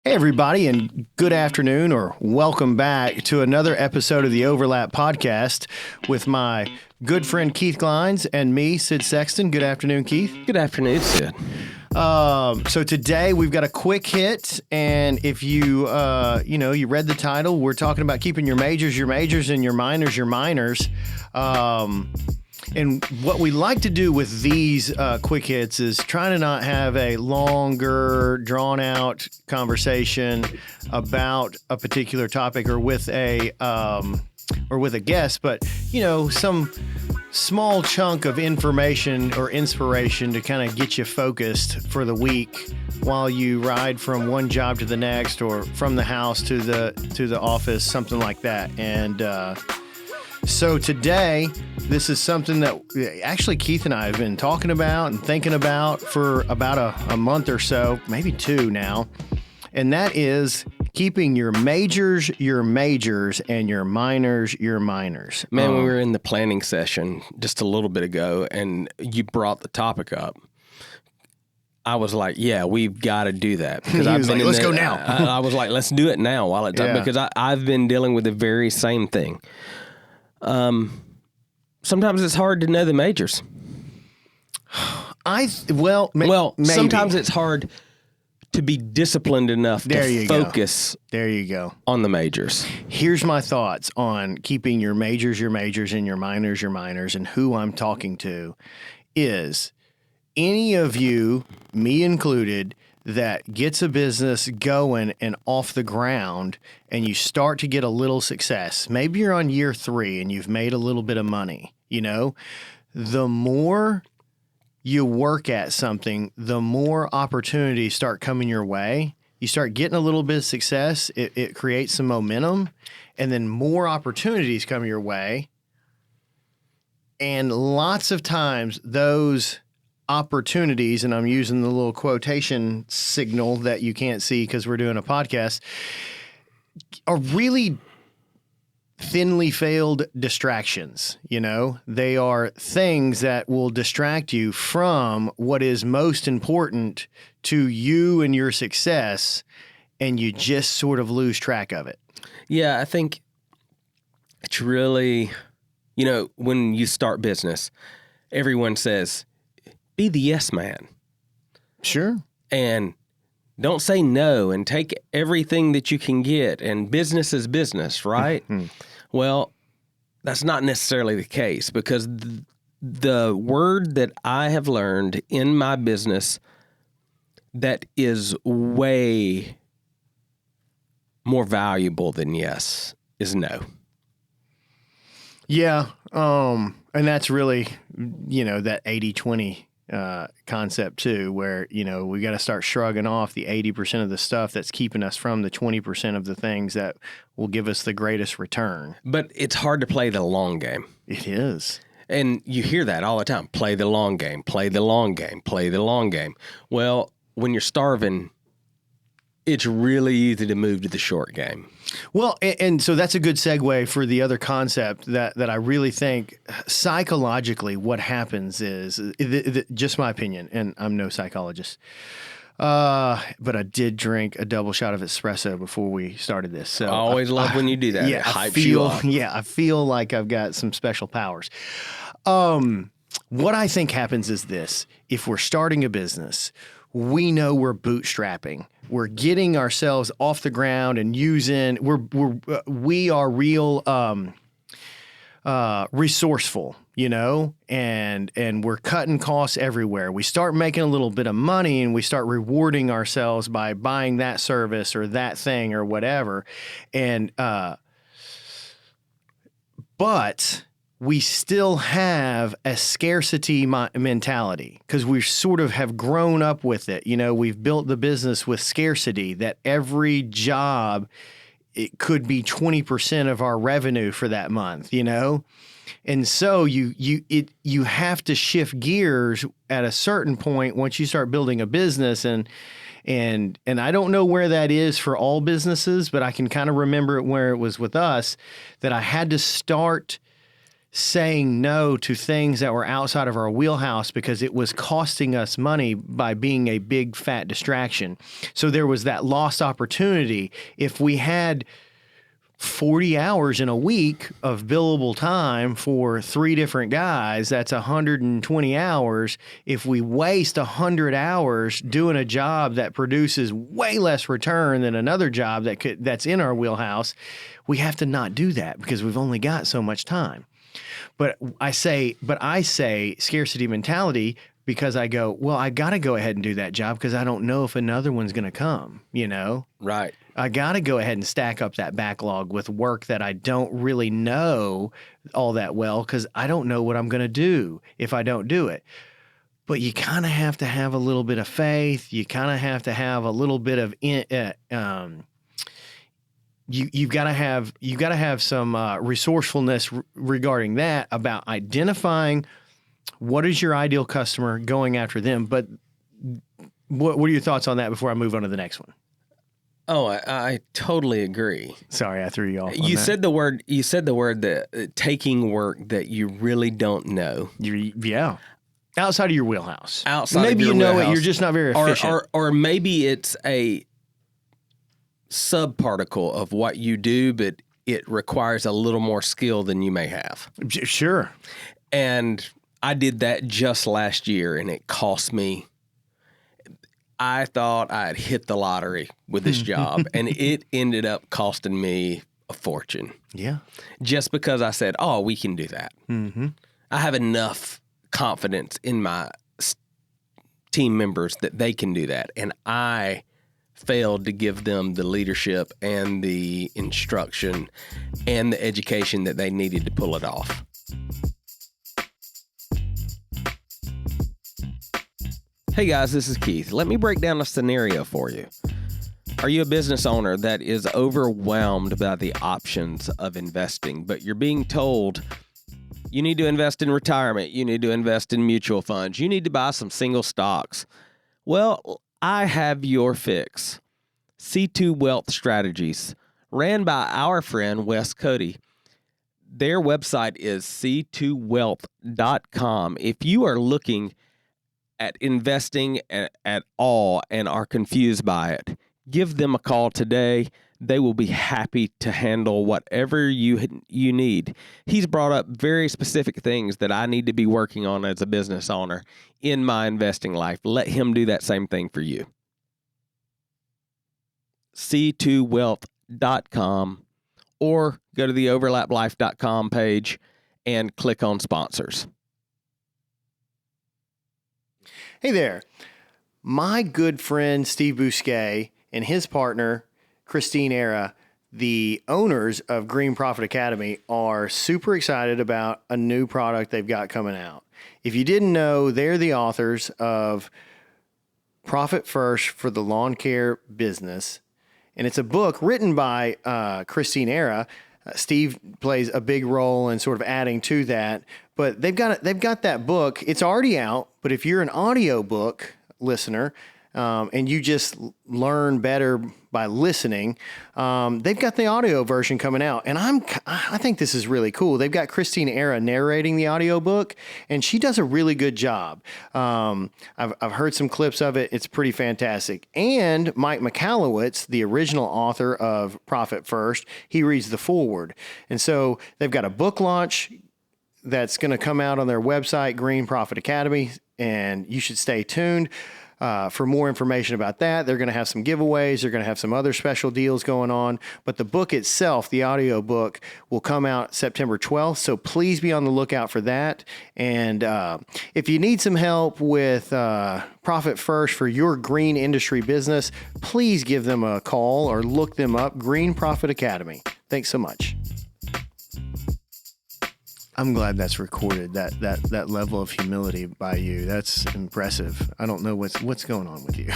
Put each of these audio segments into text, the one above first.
Hey, everybody, and good afternoon or welcome back to another episode of the Overlap Podcast with my good friend Keith Glines and me, Sid Sexton. Good afternoon, Keith. Good afternoon, Sid. So today we've got a quick hit, and if you read the title, we're talking about keeping your majors, and your minors, And what we like to do with these quick hits is try to not have a longer, drawn-out conversation about a particular topic or with a guest, but some small chunk of information or inspiration to kind of get you focused for the week while you ride from one job to the next or from the house to the office, something like that. And so today, this is something that actually Keith and I have been talking about and thinking about for about a month or so, maybe two now. And that is keeping your majors, and your minors, Man, we were in the planning session just a little bit ago, and you brought the topic up. I was like, yeah, we've got to do that. Because let's go now. I was like, let's do it now while it's up. Because I've been dealing with the very same thing. Sometimes it's hard to know the majors. Maybe. Sometimes it's hard to be disciplined enough to focus. There you go. On the majors. Here's my thoughts on keeping your majors, and your minors, and who I'm talking to is any of you, me included, that gets a business going and off the ground and you start to get a little success. Maybe you're on year 3 and you've made a little bit of money. The more you work at something, the more opportunities start coming your way. You start getting a little bit of success. It creates some momentum, and then more opportunities come your way. And lots of times those opportunities, and I'm using the little quotation signal that you can't see because we're doing a podcast, are really thinly veiled distractions. They are things that will distract you from what is most important to you and your success, and you just sort of lose track of it. Yeah, I think it's really, when you start business, everyone says, be the yes man. Sure. And don't say no, and take everything that you can get, and business is business, right? Well, that's not necessarily the case, because the word that I have learned in my business that is way more valuable than yes is no. Yeah. And that's really, that 80-20 concept too, where, we got to start shrugging off the 80% of the stuff that's keeping us from the 20% of the things that will give us the greatest return. But it's hard to play the long game. It is. And you hear that all the time. Play the long game, play the long game, play the long game. Well, when you're starving, it's really easy to move to the short game. Well, and so that's a good segue for the other concept that I really think psychologically what happens is, just my opinion, and I'm no psychologist, but I did drink a double shot of espresso before we started this. So I always love when you do that. Yeah, it hypes you up. Yeah, I feel like I've got some special powers. What I think happens is this: if we're starting a business, we know we're bootstrapping. We're getting ourselves off the ground and we are real resourceful, and we're cutting costs everywhere. We start making a little bit of money and we start rewarding ourselves by buying that service or that thing or whatever. And but we still have a scarcity mentality because we sort of have grown up with it. We've built the business with scarcity, that every job, it could be 20% of our revenue for that month, And so you have to shift gears at a certain point once you start building a business, and I don't know where that is for all businesses, but I can kind of remember it where it was with us, that I had to start saying no to things that were outside of our wheelhouse because it was costing us money by being a big fat distraction. So there was that lost opportunity. If we had 40 hours in a week of billable time for 3 different guys, that's 120 hours. If we waste 100 hours doing a job that produces way less return than another job that's in our wheelhouse, we have to not do that because we've only got so much time. But I say scarcity mentality because I go, well, I got to go ahead and do that job because I don't know if another one's going to come, Right. I got to go ahead and stack up that backlog with work that I don't really know all that well because I don't know what I'm going to do if I don't do it. But you kind of have to have a little bit of faith. You kind of have to have a little bit of you've got to have some resourcefulness regarding that, about identifying what is your ideal customer, going after them. But what are your thoughts on that before I move on to the next one? Oh, I totally agree. Sorry, I threw you off. You said the word that taking work that you really don't know. Yeah. Outside of your wheelhouse. Maybe you know it, you're just not very efficient. Or maybe it's a subparticle of what you do, but it requires a little more skill than you may have. Sure. And I did that just last year, and it cost me. I thought I had hit the lottery with this job, and it ended up costing me a fortune. Yeah. Just because I said, oh, we can do that. Mm-hmm. I have enough confidence in my team members that they can do that. And I failed to give them the leadership and the instruction and the education that they needed to pull it off. Hey guys, this is Keith. Let me break down a scenario for you. Are you a business owner that is overwhelmed by the options of investing, but you're being told you need to invest in retirement, you need to invest in mutual funds, you need to buy some single stocks? Well, I have your fix. C2 Wealth Strategies, ran by our friend Wes Cody. Their website is c2wealth.com. If you are looking at investing at all and are confused by it, give them a call today. They will be happy to handle whatever you need. He's brought up very specific things that I need to be working on as a business owner in my investing life. Let him do that same thing for you. c2wealth.com, or go to the overlaplife.com page and click on sponsors. Hey there. My good friend Steve Bousquet and his partner Christine Era, the owners of Green Profit Academy, are super excited about a new product they've got coming out. If you didn't know, they're the authors of Profit First for the Lawn Care Business. And it's a book written by Christine Era. Steve plays a big role in sort of adding to that. But they've got that book. It's already out. But if you're an audiobook listener and you just learn better by listening, they've got the audio version coming out. And I think this is really cool. They've got Christine Era narrating the audiobook, and she does a really good job. I've heard some clips of it. It's pretty fantastic. And Mike Michalowicz, the original author of Profit First, he reads the foreword. And so they've got a book launch that's going to come out on their website, Green Profit Academy, and you should stay tuned for more information about that. They're going to have some giveaways. They're going to have some other special deals going on. But the book itself, the audio book, will come out September 12th. So please be on the lookout for that. And if you need some help with Profit First for your green industry business, please give them a call or look them up, Green Profit Academy. Thanks so much. I'm glad that's recorded, that level of humility by you. That's impressive. I don't know what's going on with you.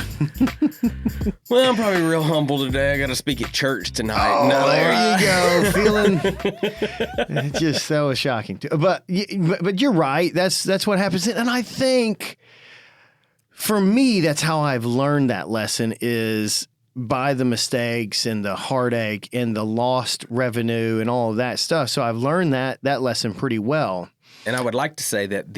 Well, I'm probably real humble today. I got to speak at church tonight. Oh, no, there you go. Feeling just so shocking. But you're right. That's what happens. And I think for me, that's how I've learned that lesson is by the mistakes and the heartache and the lost revenue and all of that stuff. So I've learned that lesson pretty well. And I would like to say that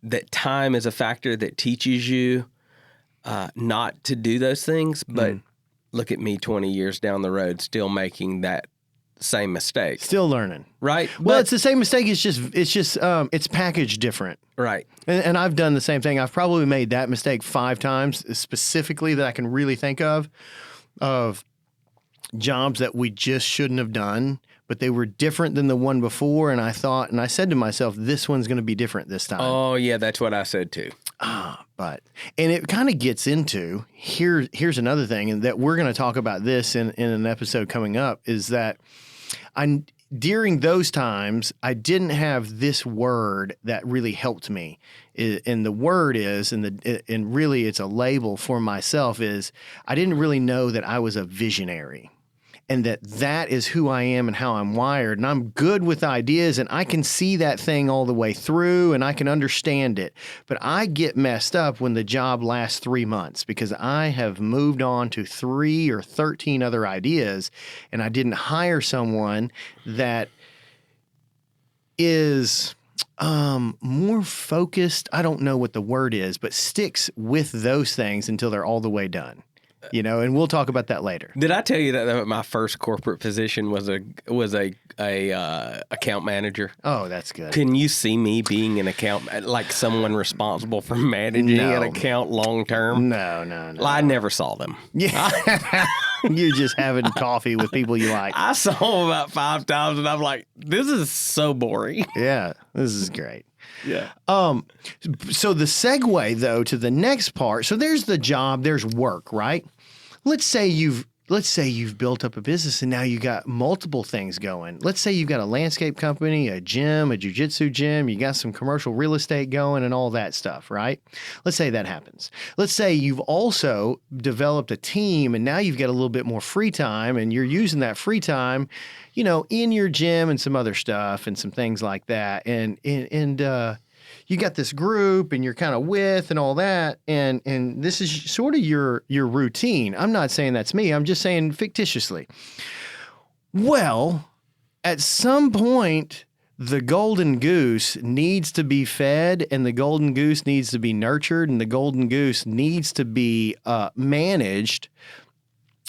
that time is a factor that teaches you not to do those things. But look at me 20 years down the road, still making that same mistake. Still learning. Right? Well, it's the same mistake. It's just packaged different. Right. And I've done the same thing. I've probably made that mistake 5 times specifically that I can really think of jobs that we just shouldn't have done, but they were different than the one before. And I said to myself, this one's going to be different this time. Oh, yeah, that's what I said too. And it kind of gets into, here's another thing, and that we're going to talk about this in an episode coming up, is that during those times, I didn't have this word that really helped me. And the word is, and really it's a label for myself, is I didn't really know that I was a visionary. And that is who I am and how I'm wired. And I'm good with ideas, and I can see that thing all the way through, and I can understand it. But I get messed up when the job lasts 3 months because I have moved on to 3 or 13 other ideas, and I didn't hire someone that is more focused. I don't know what the word is, but sticks with those things until they're all the way done. And we'll talk about that later. Did I tell you that my first corporate position was a account manager? Oh, that's good. Can you see me being an like someone responsible for managing an account long term? No. I never saw them. Yeah. You're just having coffee with people you like. I saw them about 5 times, and I'm like, this is so boring. Yeah, this is great. Yeah. So the segue though to the next part. So there's the job, there's work, right? Let's say you've built up a business and now you got multiple things going. Let's say you've got a landscape company, a gym, a jiu-jitsu gym, you got some commercial real estate going and all that stuff, right? Let's say that happens. Let's say you've also developed a team and now you've got a little bit more free time and you're using that free time, in your gym and some other stuff and some things like that. And you got this group and you're kind of with and all that. And this is sort of your routine. I'm not saying that's me. I'm just saying fictitiously. Well, at some point, the golden goose needs to be fed and the golden goose needs to be nurtured and the golden goose needs to be managed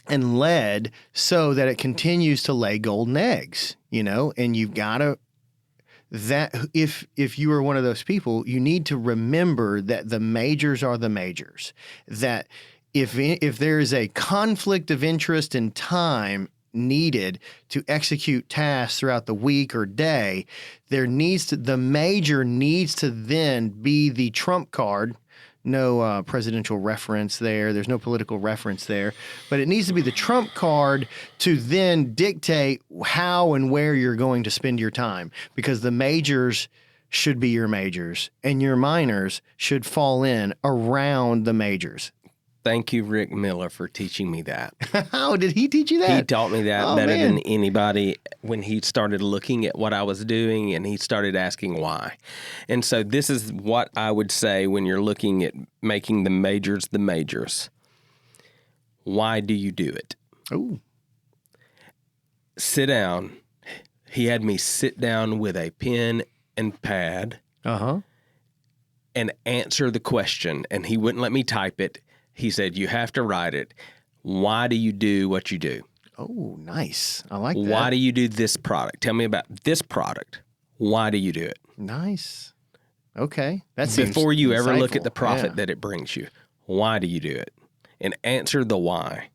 and led so that it continues to lay golden eggs, and you've got to, that if you are one of those people, you need to remember that the majors are the majors, that if there is a conflict of interest and time needed to execute tasks throughout the week or day, the major needs to then be the trump card. No presidential reference there. There's no political reference there. But it needs to be the trump card to then dictate how and where you're going to spend your time. Because the majors should be your majors and your minors should fall in around the majors. Thank you, Rick Miller, for teaching me that. How did he teach you that? He taught me that better than anybody when he started looking at what I was doing and he started asking why. And so this is what I would say when you're looking at making the majors. Why do you do it? Oh. Sit down. He had me sit down with a pen and pad and answer the question, and he wouldn't let me type it. He said, you have to write it. Why do you do what you do? Oh, nice. I like that. Why do you do this product? Tell me about this product. Why do you do it? Nice. Okay. That seems before you ever insightful. Look at the profit that it brings you. Why do you do it? And answer the why.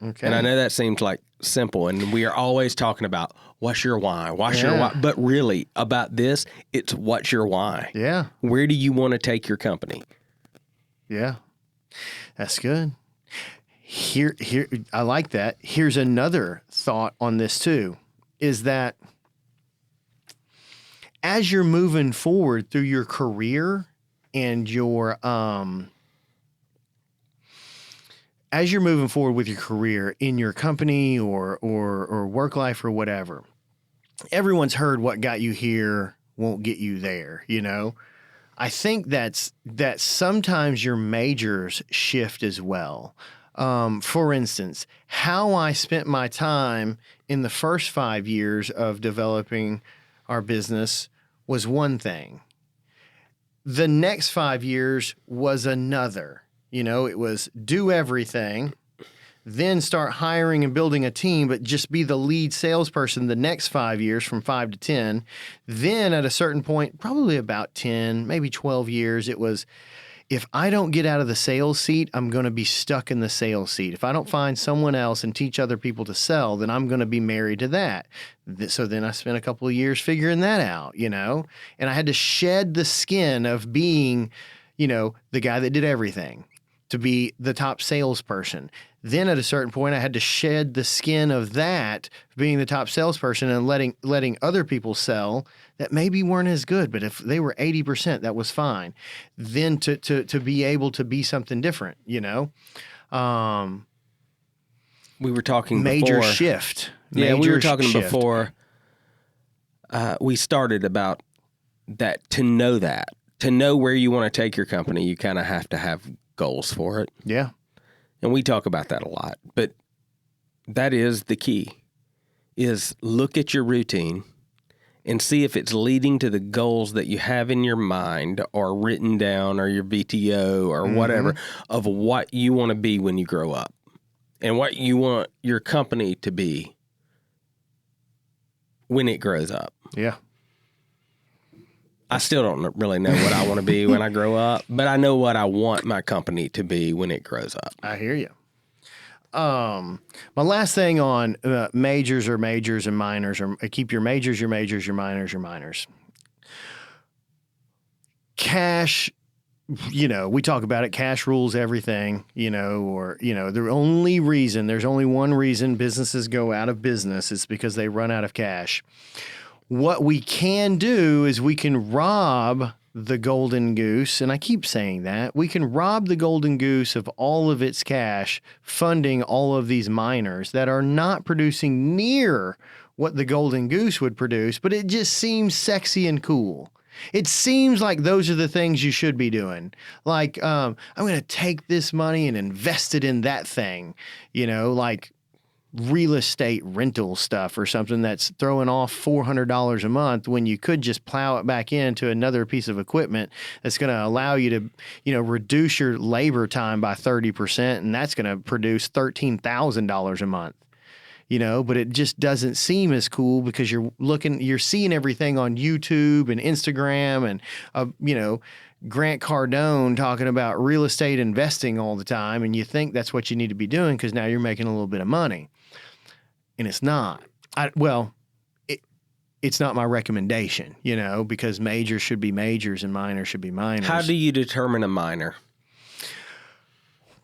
Okay. And I know that seems like simple, and we are always talking about what's your why? What's your why? But really, about this, it's what's your why? Yeah. Where do you want to take your company? Yeah. That's good. Here, I like that. Here's another thought on this too, is that as you're moving forward through your career and as you're moving forward with your career in your company or work life or whatever, everyone's heard what got you here won't get you there, I think that sometimes your majors shift as well. For instance, how I spent my time in the first 5 years of developing our business was one thing. The next 5 years was another. It was do everything, then start hiring and building a team, but just be the lead salesperson the next 5 years from 5 to 10. Then at a certain point, probably about 10, maybe 12 years, it was, if I don't get out of the sales seat, I'm going to be stuck in the sales seat. If I don't find someone else and teach other people to sell, then I'm going to be married to that. So then I spent a couple of years figuring that out, and I had to shed the skin of being, the guy that did everything to be the top salesperson. Then at a certain point, I had to shed the skin of that, being the top salesperson, and letting other people sell that maybe weren't as good. But if they were 80%, that was fine. Then to be able to be something different, We were talking major before. Shift. Yeah, we were talking shift. before we started about that. To know where you want to take your company, you kind of have to have goals for it. Yeah. And we talk about that a lot, but that is the key, is look at your routine and see if it's leading to the goals that you have in your mind or written down, or your VTO or whatever, of what you want to be when you grow up and what you want your company to be when it grows up. Yeah. I still don't really know what I want to be when I grow up, but I know what I want my company to be when it grows up. I hear you. My last thing on majors and minors, or keep your majors, your minors. Cash, we talk about it. Cash rules everything, there's only one reason businesses go out of business is because they run out of cash. What we can do is we can rob the golden goose, and I keep saying that, we can rob the golden goose of all of its cash, funding all of these miners that are not producing near what the golden goose would produce, but it just seems sexy and cool. It seems like those are the things you should be doing. Like, I'm going to take this money and invest it in that thing, like real estate rental stuff or something that's throwing off $400 a month, when you could just plow it back into another piece of equipment that's going to allow you to, reduce your labor time by 30%. And that's going to produce $13,000 a month, but it just doesn't seem as cool because you're seeing everything on YouTube and Instagram and, Grant Cardone talking about real estate investing all the time. And you think that's what you need to be doing because now you're making a little bit of money. And it's not. It's not my recommendation, because majors should be majors and minors should be minors. How do you determine a minor?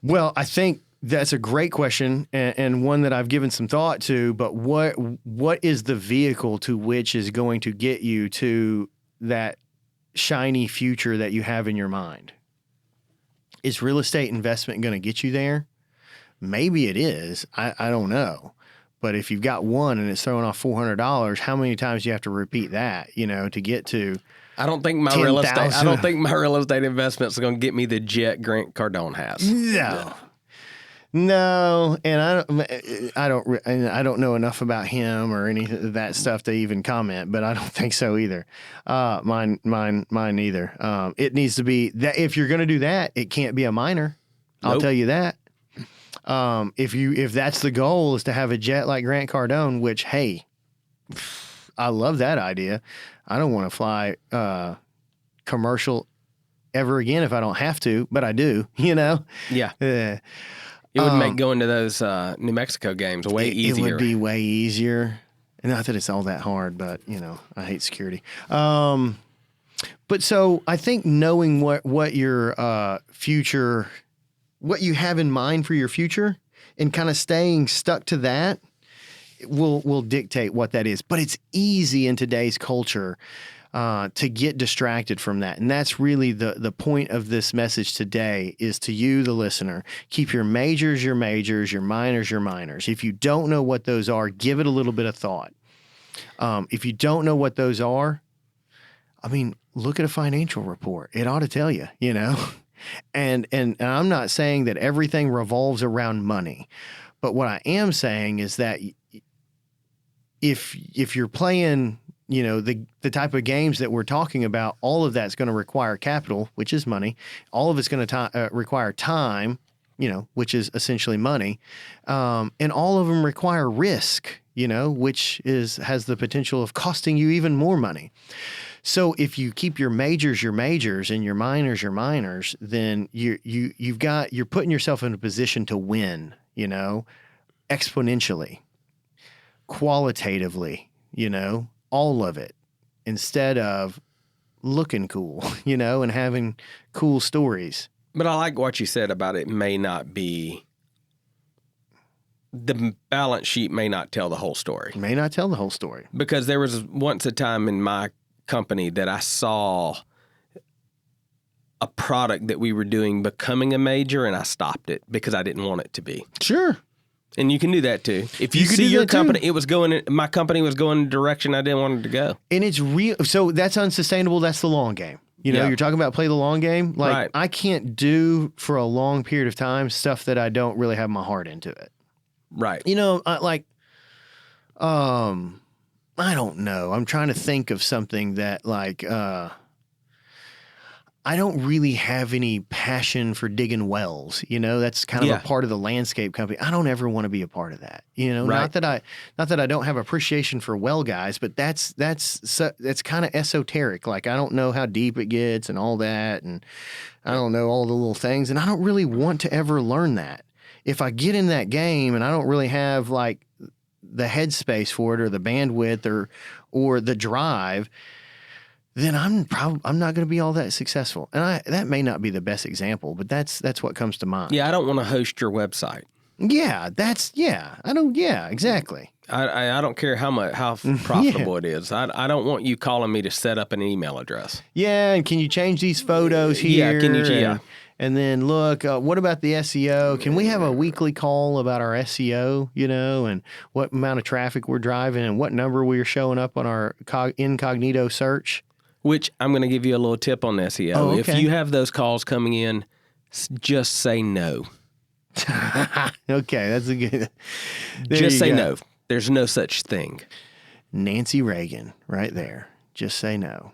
Well, I think that's a great question and one that I've given some thought to. But what is the vehicle to which is going to get you to that shiny future that you have in your mind? Is real estate investment going to get you there? Maybe it is. I don't know. But if you've got one and it's throwing off $400, how many times do you have to repeat that, to get to? I don't think my real estate investment is going to get me the jet Grant Cardone has. No, and I don't know enough about him or any of that stuff to even comment, but I don't think so either. Mine neither. It needs to be that if you're going to do that, it can't be a minor. I'll tell you that. If that's the goal, is to have a jet like Grant Cardone, which, hey, I love that idea. I don't want to fly commercial ever again if I don't have to, but I do, Yeah. It would make going to those New Mexico games way easier. It would be way easier. And not that it's all that hard, but, I hate security. But so I think knowing what your future, what you have in mind for your future and kind of staying stuck to that will dictate what that is. But it's easy in today's culture to get distracted from that. And that's really the point of this message today, is to you, the listener. Keep your majors, your minors, your minors. If you don't know what those are, give it a little bit of thought. If you don't know what those are, look at a financial report. It ought to tell you, you know. And I'm not saying that everything revolves around money, but what I am saying is that if you're playing, you know, the type of games that we're talking about, all of that's going to require capital, which is money. All of it's going to require time, you know, which is essentially money. And all of them require risk, you know, which has the potential of costing you even more money. So if you keep your majors and your minors, then you're putting yourself in a position to win, you know, exponentially, qualitatively, you know, all of it, instead of looking cool, you know, and having cool stories. But I like what you said about it may not be, the balance sheet may not tell the whole story. May not tell the whole story. Because there was once a time in my company that I saw a product that we were doing becoming a major, and I stopped it because I didn't want it to be. Sure. And you can do that too. If you see your company, my company was going in a direction I didn't want it to go. And it's real. So that's unsustainable. That's the long game. You know, You're talking about play the long game. Like, right. I can't do for a long period of time stuff that I don't really have my heart into it. Right. You know, I don't know. I'm trying to think of something that, like, I don't really have any passion for digging wells. You know, that's kind of a part of the landscape company. I don't ever want to be a part of that. You know, right. not that I don't have appreciation for well guys, but that's kind of esoteric. Like, I don't know how deep it gets and all that, and I don't know all the little things, and I don't really want to ever learn that. If I get in that game and I don't really have like the headspace for it or the bandwidth or the drive, then I'm not going to be all that successful. And that may not be the best example, but that's what comes to mind. Yeah, I don't want to host your website. Yeah, exactly. I don't care how profitable it is. I don't want you calling me to set up an email address. Yeah, and can you change these photos here? Yeah, can you? And then look, what about the SEO? Can we have a weekly call about our SEO, you know, and what amount of traffic we're driving and what number we are showing up on our incognito search? Which I'm going to give you a little tip on SEO. Oh, okay. If you have those calls coming in, just say no. Okay, that's a good. Just say no. There's no such thing. Nancy Reagan, right there. Just say no.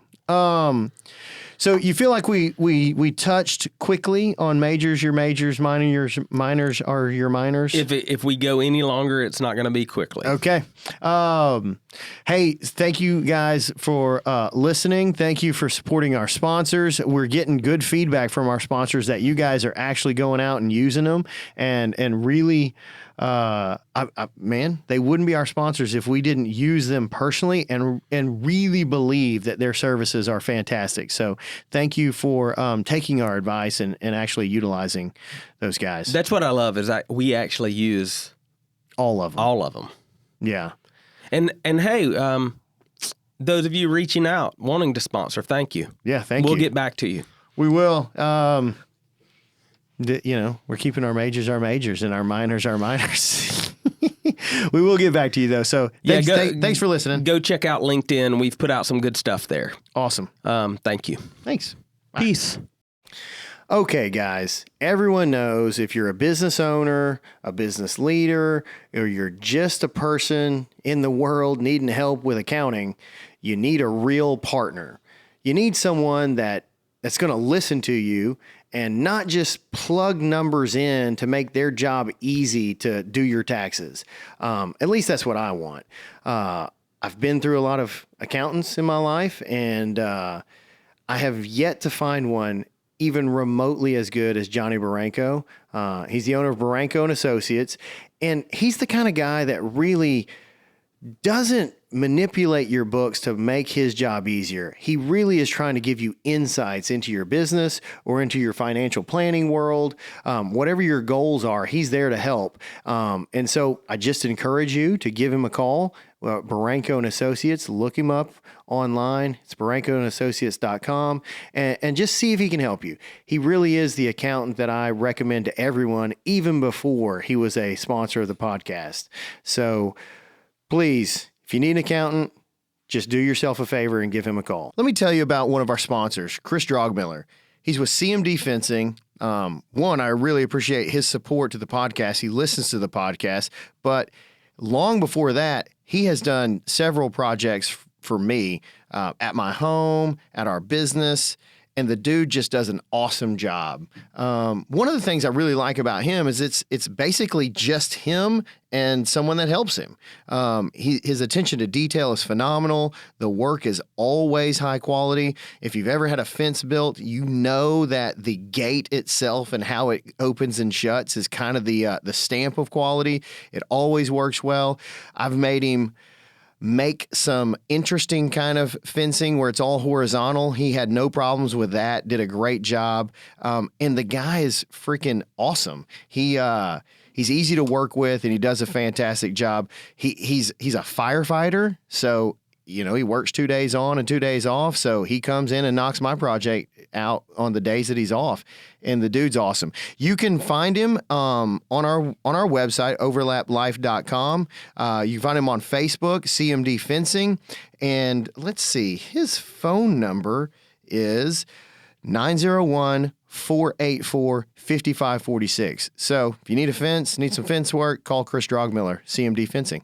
So you feel like we touched quickly on majors, your majors, minors are your minors? If we go any longer, it's not going to be quickly. Okay. Hey, thank you guys for listening. Thank you for supporting our sponsors. We're getting good feedback from our sponsors that you guys are actually going out and using them and really... man, they wouldn't be our sponsors if we didn't use them personally and really believe that their services are fantastic. So thank you for taking our advice and actually utilizing those guys. That's what I love is we actually use all of them. All of them. Yeah. And hey, those of you reaching out, wanting to sponsor, thank you. Yeah, thank you. We'll get back to you. We will. You know, we're keeping our majors and our minors our minors. We will get back to you, though. So thanks for listening. Go check out LinkedIn. We've put out some good stuff there. Awesome. Thank you. Thanks. Bye. Peace. Okay, guys, everyone knows if you're a business owner, a business leader, or you're just a person in the world needing help with accounting, you need a real partner. You need someone that's going to listen to you and not just plug numbers in to make their job easy to do your taxes. At least that's what I want. I've been through a lot of accountants in my life, and I have yet to find one even remotely as good as Johnny Baranco. He's the owner of Baranco and Associates, and he's the kind of guy that really doesn't manipulate your books to make his job easier. He really is trying to give you insights into your business or into your financial planning world. Whatever your goals are, he's there to help. And so I just encourage you to give him a call. Baranco and Associates, look him up online. It's barancoandassociates.com and just see if he can help you. He really is the accountant that I recommend to everyone, even before he was a sponsor of the podcast. So please, if you need an accountant, just do yourself a favor and give him a call. Let me tell you about one of our sponsors, Chris Drogmiller. He's with CMD Fencing. One, I really appreciate his support to the podcast. He listens to the podcast, but long before that, he has done several projects for me at my home, at our business, and the dude just does an awesome job. One of the things I really like about him is it's basically just him and someone that helps him. His attention to detail is phenomenal. The work is always high quality. If you've ever had a fence built, you know that the gate itself and how it opens and shuts is kind of the stamp of quality. It always works well. I've made him make some interesting kind of fencing where it's all horizontal. He had no problems with that, did a great job. And the guy is freaking awesome. He's easy to work with and he does a fantastic job. He's a firefighter. So, he works 2 days on and 2 days off. So he comes in and knocks my project out on the days that he's off. And the dude's awesome. You can find him on our website, overlaplife.com. You can find him on Facebook, CMD Fencing. And let's see, his phone number is 901-484-5546. So if you need a fence, need some fence work, call Chris Drogmiller, CMD Fencing.